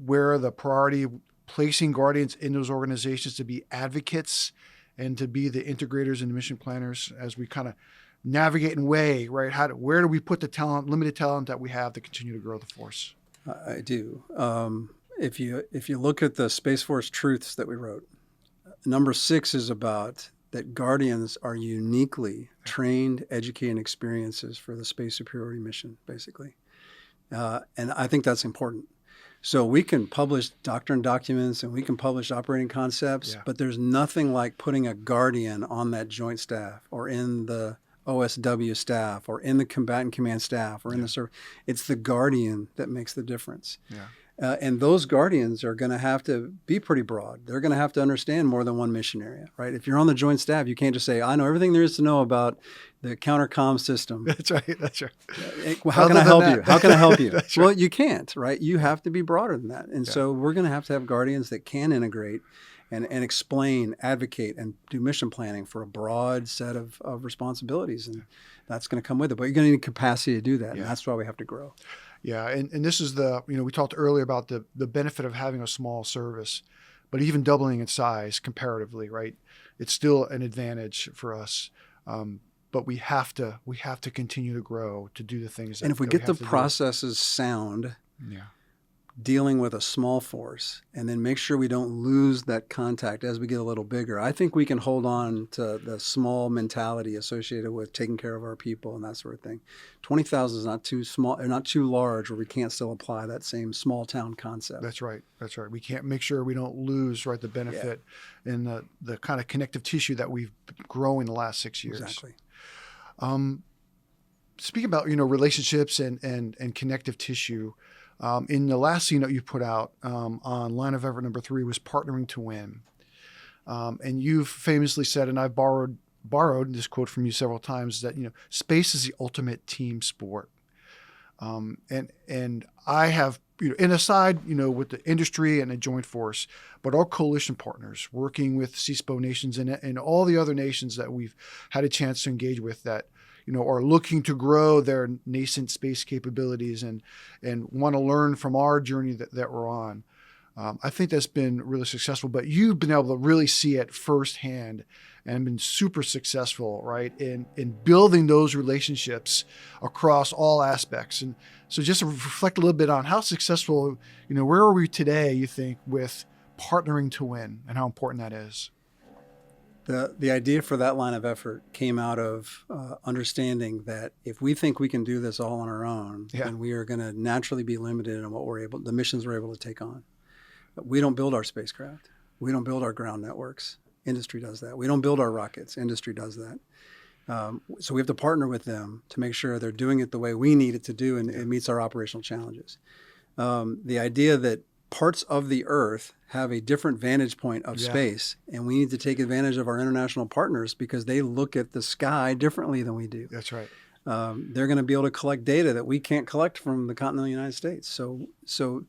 where the priority placing guardians in those organizations to be advocates and to be the integrators and the mission planners as we kind of navigate and weigh, right? Where do we put the talent, limited talent that we have to continue to grow the force? I do. If you look at the Space Force truths that we wrote, number 6 is about that guardians are uniquely trained, educated, and experiences for the space superiority mission, basically. And I think that's important. So we can publish doctrine documents and we can publish operating concepts, but there's nothing like putting a guardian on that joint staff or in the OSW staff or in the combatant command staff or in the service. It's the guardian that makes the difference. Yeah. And those guardians are going to have to be pretty broad. They're going to have to understand more than one mission area, right? If you're on the joint staff, you can't just say, I know everything there is to know about the counter-comm system. That's right. How can I help you? How can I help you? Right. Well, you can't, right? You have to be broader than that. And so we're going to have guardians that can integrate and explain, advocate, and do mission planning for a broad set of responsibilities. And that's going to come with it. But you're going to need capacity to do that. And that's why we have to grow. Yeah. And this is we talked earlier about the benefit of having a small service, but even doubling its size comparatively, right? It's still an advantage for us. But we have to continue to grow, to do the things and if we get the processes sound, dealing with a small force, and then make sure we don't lose that contact as we get a little bigger, I think we can hold on to the small mentality associated with taking care of our people and that sort of thing. 20,000 is not too small, or not too large, where we can't still apply that same small town concept. That's right. We can't make sure we don't lose the benefit in the kind of connective tissue that we've grown in the last 6 years. Exactly. Speaking about relationships and connective tissue, in the last keynote you put out on line of effort number 3 was partnering to win, and you've famously said, and I've borrowed this quote from you several times, that space is the ultimate team sport, and I have and aside with the industry and the joint force, but our coalition partners working with CSPO nations and all the other nations that we've had a chance to engage with, that are looking to grow their nascent space capabilities and want to learn from our journey that we're on. I think that's been really successful, but you've been able to really see it firsthand and been super successful, right, in building those relationships across all aspects. And so just to reflect a little bit on how successful, where are we today, you think, with partnering to win and how important that is? The idea for that line of effort came out of understanding that if we think we can do this all on our own, then we are going to naturally be limited in the missions we're able to take on. But we don't build our spacecraft. We don't build our ground networks. Industry does that. We don't build our rockets. Industry does that. So we have to partner with them to make sure they're doing it the way we need it to do and it meets our operational challenges. The idea that parts of the Earth have a different vantage point of space, and we need to take advantage of our international partners because they look at the sky differently than we do. That's right. They're going to be able to collect data that we can't collect from the continental United States. So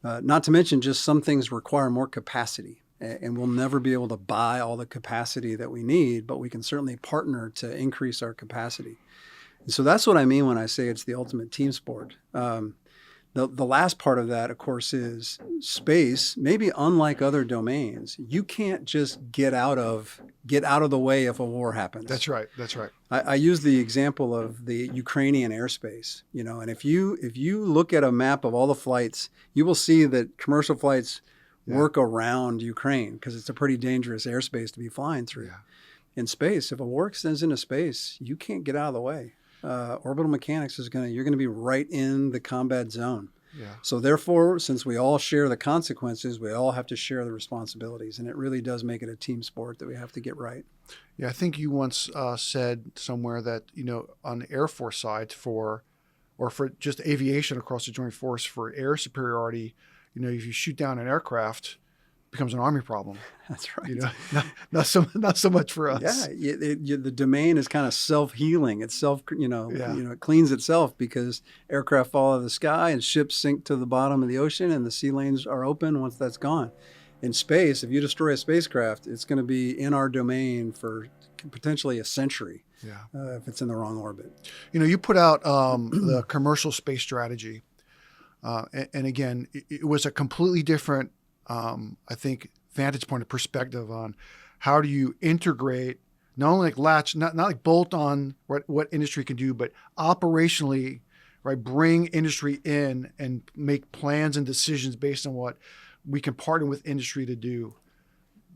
not to mention just some things require more capacity, and we'll never be able to buy all the capacity that we need, but we can certainly partner to increase our capacity. And so that's what I mean when I say it's the ultimate team sport. The last part of that, of course, is space. Maybe unlike other domains, you can't just get out of the way if a war happens. That's right. That's right. I use the example of the Ukrainian airspace, and if you look at a map of all the flights, you will see that commercial flights work around Ukraine because it's a pretty dangerous airspace to be flying through. Yeah. In space, if a war extends into space, you can't get out of the way. Orbital mechanics you're going to be right in the combat zone. Yeah. So therefore, since we all share the consequences, we all have to share the responsibilities. And it really does make it a team sport that we have to get right. Yeah, I think you once said somewhere that, on the Air Force side or for just aviation across the Joint Force for air superiority, if you shoot down an aircraft, becomes an Army problem. That's right. Not so much for us. Yeah, the domain is kind of self-healing. It's it cleans itself because aircraft fall out of the sky and ships sink to the bottom of the ocean and the sea lanes are open once that's gone. In space, if you destroy a spacecraft, it's going to be in our domain for potentially a century. If it's in the wrong orbit. You put out the commercial space strategy, and again, it was a completely different I think vantage point of perspective on how do you integrate not only not like bolt on what industry can do, but operationally, right, bring industry in and make plans and decisions based on what we can partner with industry to do.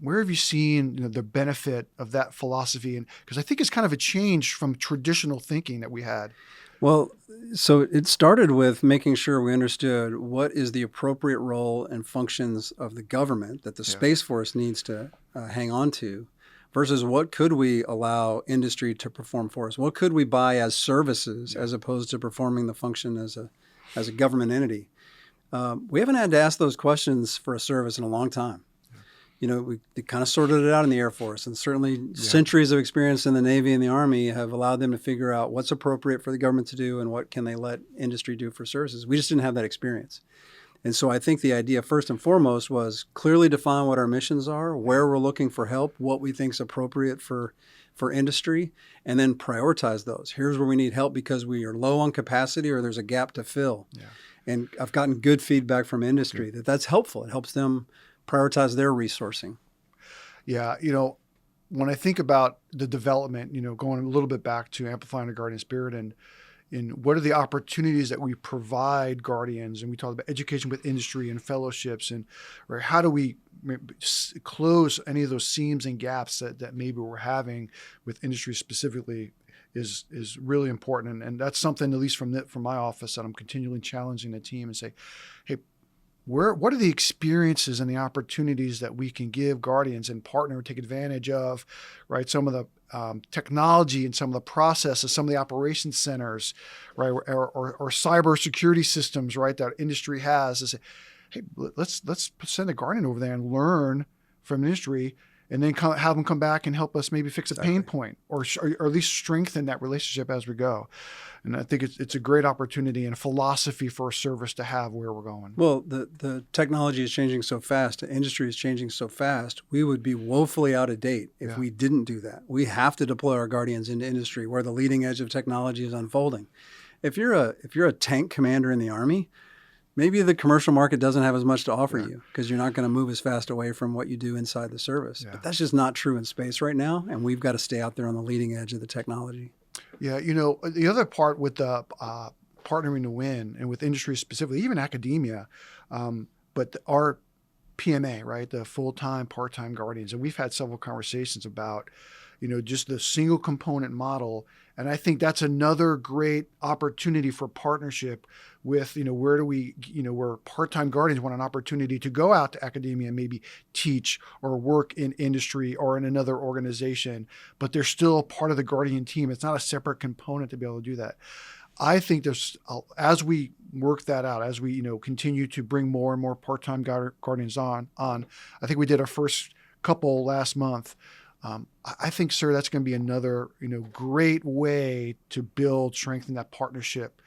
Where have you seen the benefit of that philosophy? And because I think it's kind of a change from traditional thinking that we had. Well, so it started with making sure we understood what is the appropriate role and functions of the government that the Space Force needs to hang on to versus what could we allow industry to perform for us? What could we buy as services as opposed to performing the function as a government entity? We haven't had to ask those questions for a service in a long time. We kind of sorted it out in the Air Force, and certainly centuries of experience in the Navy and the Army have allowed them to figure out what's appropriate for the government to do and what can they let industry do for services. We just didn't have that experience. And so I think the idea first and foremost was clearly define what our missions are, where we're looking for help, what we think is appropriate for industry, and then prioritize those. Here's where we need help because we are low on capacity or there's a gap to fill. Yeah. And I've gotten good feedback from industry that's helpful. It helps them prioritize their resourcing. Yeah, when I think about the development, going a little bit back to amplifying the Guardian spirit and what are the opportunities that we provide Guardians, and we talked about education with industry and fellowships, and how do we close any of those seams and gaps that maybe we're having with industry specifically is really important. And that's something, at least from my office, that I'm continually challenging the team and say, hey, what are the experiences and the opportunities that we can give Guardians and partner and take advantage of, right? Some of the technology and some of the processes, some of the operations centers, right, or cybersecurity systems, right, that industry has. To say, hey, let's send a Guardian over there and learn from industry and then have them come back and help us maybe fix a pain point or at least strengthen that relationship as we go. And I think it's a great opportunity and a philosophy for a service to have where we're going. Well, the technology is changing so fast, the industry is changing so fast, we would be woefully out of date if we didn't do that. We have to deploy our guardians into industry where the leading edge of technology is unfolding. If you're a tank commander in the Army, maybe the commercial market doesn't have as much to offer you because you're not going to move as fast away from what you do inside the service. But that's just not true in space right now, and we've got to stay out there on the leading edge of the technology. Yeah, the other part with the partnering to win and with industry specifically, even academia, but our PMA, right, the full-time, part-time guardians, and we've had several conversations about, just the single component model. And I think that's another great opportunity for partnership with, where part-time guardians want an opportunity to go out to academia and maybe teach or work in industry or in another organization, but they're still part of the guardian team. It's not a separate component to be able to do that. I think as we work that out, as we, continue to bring more and more part-time guardians on, I think we did our first couple last month. I think, sir, that's going to be another, great way to strengthen that partnership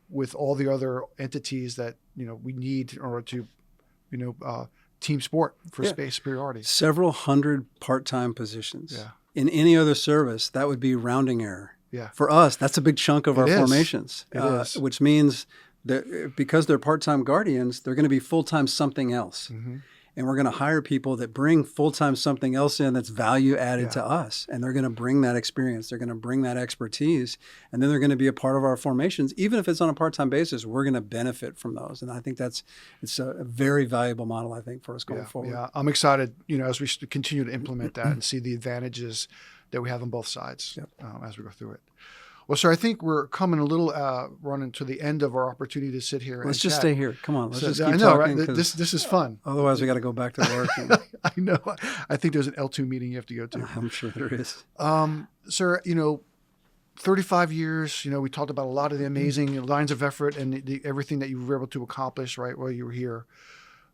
with all the other entities that, we need in order to, team sport for space superiority. Several hundred part-time positions. Yeah. In any other service, that would be rounding error. Yeah. For us, that's a big chunk of our formations. It is. Which means that because they're part-time guardians, they're going to be full-time something else. Mm-hmm. And we're going to hire people that bring full-time something else in that's value added to us. And they're going to bring that experience. They're going to bring that expertise. And then they're going to be a part of our formations. Even if it's on a part-time basis, we're going to benefit from those. And I think it's a very valuable model, I think, for us going forward. Yeah, I'm excited, as we continue to implement that and see the advantages that we have on both sides as we go through it. Well, sir, I think we're coming a little running to the end of our opportunity to sit here. Let's just stay here. Come on, let's just keep I know, talking. Right? This is fun. Otherwise, we got to go back to work. I know. I think there's an L2 meeting you have to go to. I'm sure there is. Sir, 35 years. We talked about a lot of the amazing lines of effort and everything that you were able to accomplish right while you were here.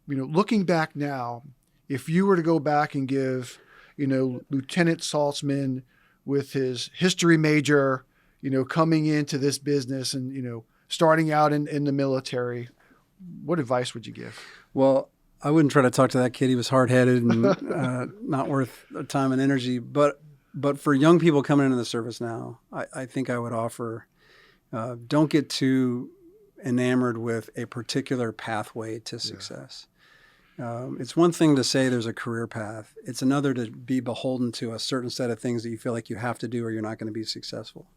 Looking back now, if you were to go back and give, Lieutenant Saltzman with his history major, coming into this business and, starting out in the military, what advice would you give? Well, I wouldn't try to talk to that kid. He was hard-headed and not worth the time and energy. But for young people coming into the service now, I think I would offer, don't get too enamored with a particular pathway to success. It's one thing to say there's a career path. It's another to be beholden to a certain set of things that you feel like you have to do or you're not going to be successful.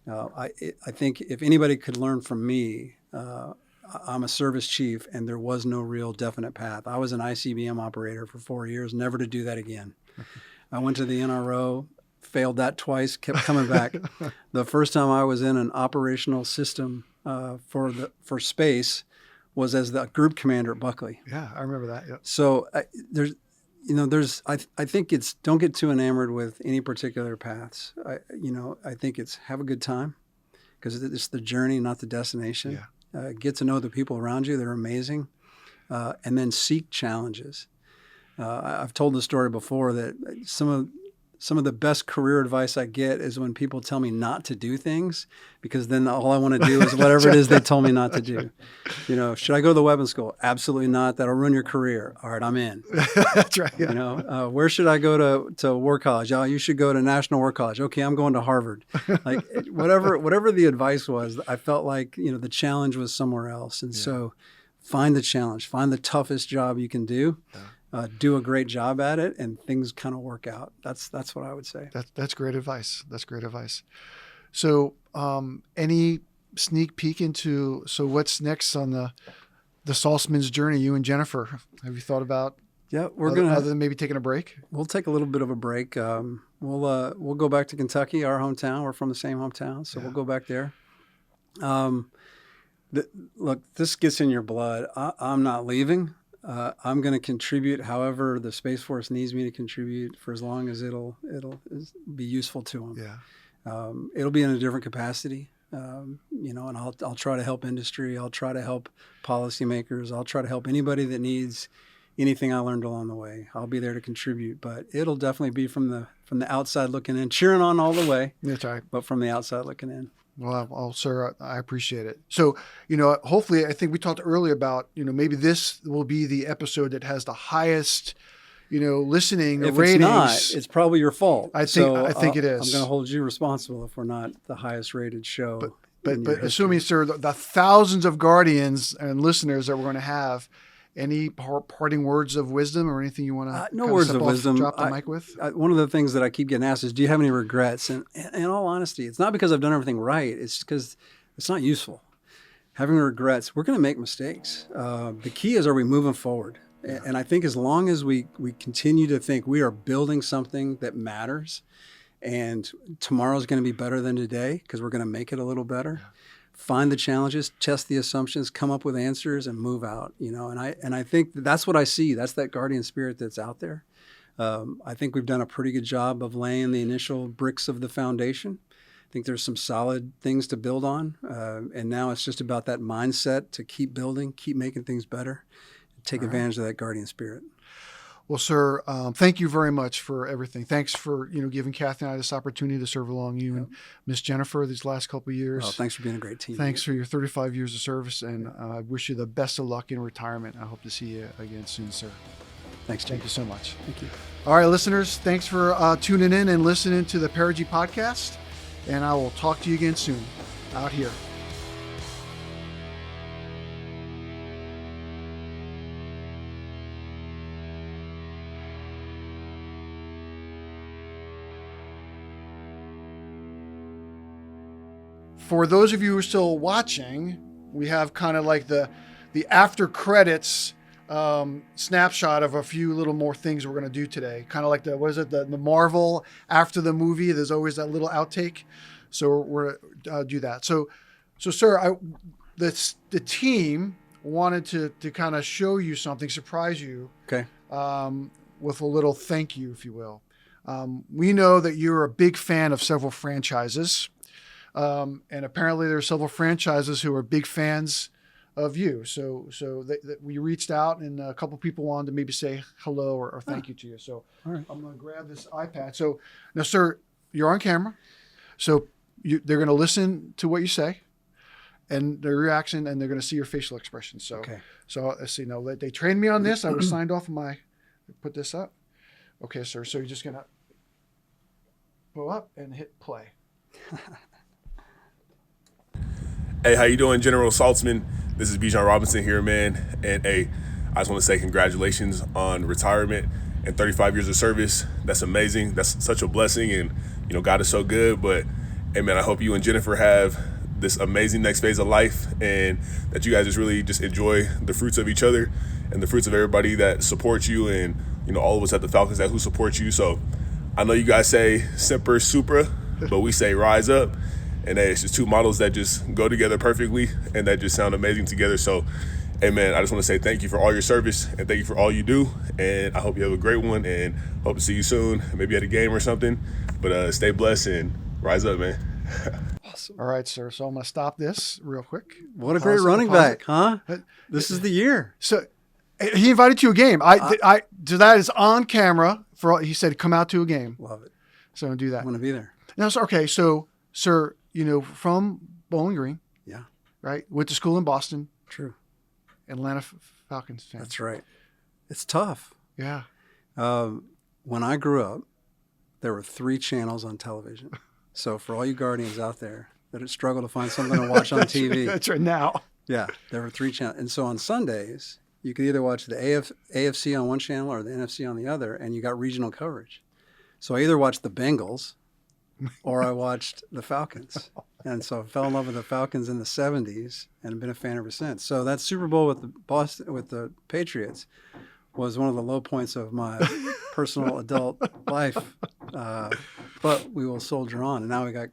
I think if anybody could learn from me, I'm a service chief and there was no real definite path. I was an ICBM operator for 4 years, never to do that again. I went to the NRO, failed that twice, kept coming back. The first time I was in an operational system for space was as the group commander at Buckley. Yeah, I remember that. Yep. So I think it's don't get too enamored with any particular paths. I think it's have a good time because it's the journey, not the destination. Yeah. Get to know the people around you; they're amazing, and then seek challenges. I've told the story before that some of the best career advice I get is when people tell me not to do things, because then all I want to do is whatever it is they told me not to do. Should I go to the weapons school? Absolutely not. That'll ruin your career. All right, I'm in. That's right. Yeah. Where should I go to War College? Oh, you should go to National War College. Okay, I'm going to Harvard. Like whatever the advice was, I felt like the challenge was somewhere else. And so find the challenge, find the toughest job you can do. Yeah. Do a great job at it, and things kind of work out. That's what I would say. That's great advice. That's great advice. So, any sneak peek into what's next on the Saltzman's journey? You and Jennifer, have you thought about? Yeah, other than maybe taking a break. We'll take a little bit of a break. We'll go back to Kentucky, our hometown. We're from the same hometown, so we'll go back there. Look, this gets in your blood. I'm not leaving. I'm going to contribute however the Space Force needs me to contribute for as long as it'll be useful to them. Yeah. It'll be in a different capacity, and I'll try to help industry. I'll try to help policymakers. I'll try to help anybody that needs anything I learned along the way. I'll be there to contribute, but it'll definitely be from the outside looking in, cheering on all the way. That's right. But from the outside looking in. Well, sir, I appreciate it. So, hopefully, I think we talked earlier about, maybe this will be the episode that has the highest, listening if ratings. If it's not, it's probably your fault. I think it is. I'm going to hold you responsible if we're not the highest rated show. But assuming, sir, the thousands of guardians and listeners that we're going to have, any parting words of wisdom or anything you want to no words of wisdom. Drop the mic with? One of the things that I keep getting asked is, do you have any regrets? And in all honesty, it's not because I've done everything right. It's because it's not useful. Having regrets, we're going to make mistakes. The key is, are we moving forward? Yeah. And I think as long as we continue to think we are building something that matters, and tomorrow's going to be better than today because we're going to make it a little better. Yeah. Find the challenges, test the assumptions, come up with answers, and move out. And I think that's what I see. That's that guardian spirit that's out there. I think we've done a pretty good job of laying the initial bricks of the foundation. I think there's some solid things to build on, and now it's just about that mindset to keep building, keep making things better, take advantage of that guardian spirit. Well, sir, thank you very much for everything. Thanks for giving Kathy and I this opportunity to serve along you and Miss Jennifer these last couple of years. Oh, thanks for being a great team. Thanks for your 35 years of service, and I wish you the best of luck in retirement. I hope to see you again soon, sir. Thanks, Jim. Thank you so much. Thank you. All right, listeners, thanks for tuning in and listening to the Perigee Podcast, and I will talk to you again soon out here. For those of you who are still watching, we have kind of like the after credits snapshot of a few little more things we're going to do today. Kind of like the Marvel after the movie. There's always that little outtake. So we're going to do that. So sir, the team wanted to kind of show you something, surprise you. Okay. With a little thank you, if you will. We know that you're a big fan of several franchises. And apparently there are several franchises who are big fans of you. So we reached out, and a couple people wanted to maybe say hello or thank you to you. So all right. I'm going to grab this iPad. So now, sir, you're on camera. So they're going to listen to what you say and their reaction, and they're going to see your facial expression. So, okay. So let's see. Now, they trained me on this. I was signed off on put this up. Okay, sir. So you're just going to go up and hit play. Hey, how you doing, General Saltzman? This is Bijan Robinson here, man. And hey, I just want to say congratulations on retirement and 35 years of service. That's amazing. That's such a blessing, and God is so good. But hey, man, I hope you and Jennifer have this amazing next phase of life, and that you guys just really just enjoy the fruits of each other and the fruits of everybody that supports you, and all of us at the Falcons who support you. So I know you guys say Semper Supra, but we say rise up. And hey, it's just two models that just go together perfectly and that just sound amazing together. So, hey, man, I just want to say thank you for all your service and thank you for all you do. And I hope you have a great one, and hope to see you soon, maybe at a game or something. But stay blessed and rise up, man. Awesome. All right, sir. So I'm going to stop this real quick. What a great running back, huh? This is the year. So he invited you to a game. So that is on camera. He said, come out to a game. Love it. So I'm going to do that. I want to be there. Now, okay. So, sir, from Bowling Green. Yeah. Right? Went to school in Boston. True. Atlanta Falcons fan. That's right. It's tough. Yeah. When I grew up, there were 3 channels on television. So for all you Guardians out there that struggle to find something to watch on TV. That's right now. Yeah. There were 3 channels. And so on Sundays, you could either watch the AFC on one channel or the NFC on the other, and you got regional coverage. So I either watched the Bengals or I watched the Falcons. And so I fell in love with the Falcons in the 70s and have been a fan ever since. So that Super Bowl with the Patriots was one of the low points of my personal adult life. But we will soldier on. And now we got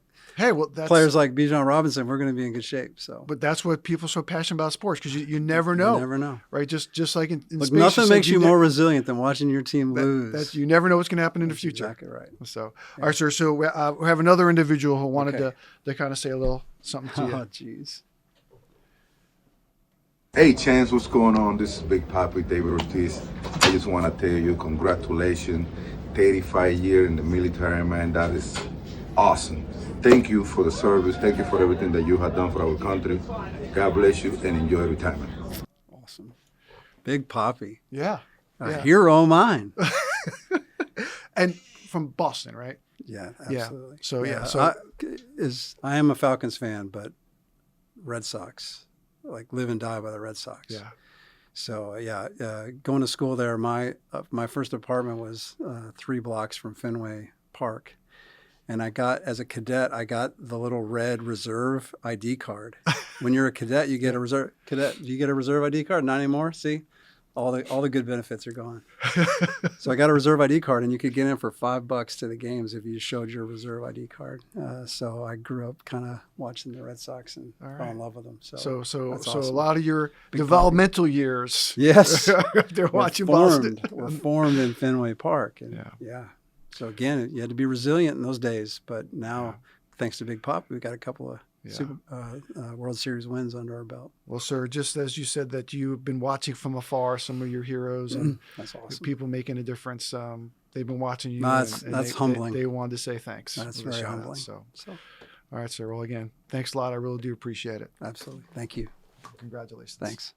players like Bijan Robinson. We're going to be in good shape. So, but that's what people are so passionate about sports, because you never know. You never know. Right? Just like in Look, space. nothing makes you more resilient than watching your team lose. You never know what's going to happen in the future. Exactly right. So, all right, sir. So we have another individual who wanted to kind of say a little something to you. Oh, jeez. Hey, Chance, what's going on? This is Big Papi, David Ortiz. I just want to tell you congratulations. 35 years in the military, man. That is awesome. Thank you for the service. Thank you for everything that you have done for our country. God bless you and enjoy retirement. Awesome. Big Papi. Yeah. A hero of mine. And from Boston, right? Yeah, absolutely. Yeah. So I am a Falcons fan, but Red Sox, like live and die by the Red Sox. Yeah. So going to school there, my first apartment was 3 blocks from Fenway Park, and as a cadet, I got the little red reserve ID card. When you're a cadet, you get a reserve cadet. Do you get a reserve ID card? Not anymore. See, all the good benefits are gone. So I got a reserve ID card, and you could get in for $5 to the games if you showed your reserve ID card. So I grew up kind of watching the Red Sox and fell in love with them. So awesome. A lot of your developmental years, yes, they're watching Boston. Were formed in Fenway Park. And so again, you had to be resilient in those days, but now, thanks to Big Pop, we've got a couple of World Series wins under our belt. Well, sir, just as you said that you've been watching from afar some of your heroes and that's awesome. People making a difference, they've been watching you. That's humbling. They wanted to say thanks. That's very humbling. So, all right, sir. Well, again, thanks a lot. I really do appreciate it. Absolutely. Thank you. Congratulations. Thanks.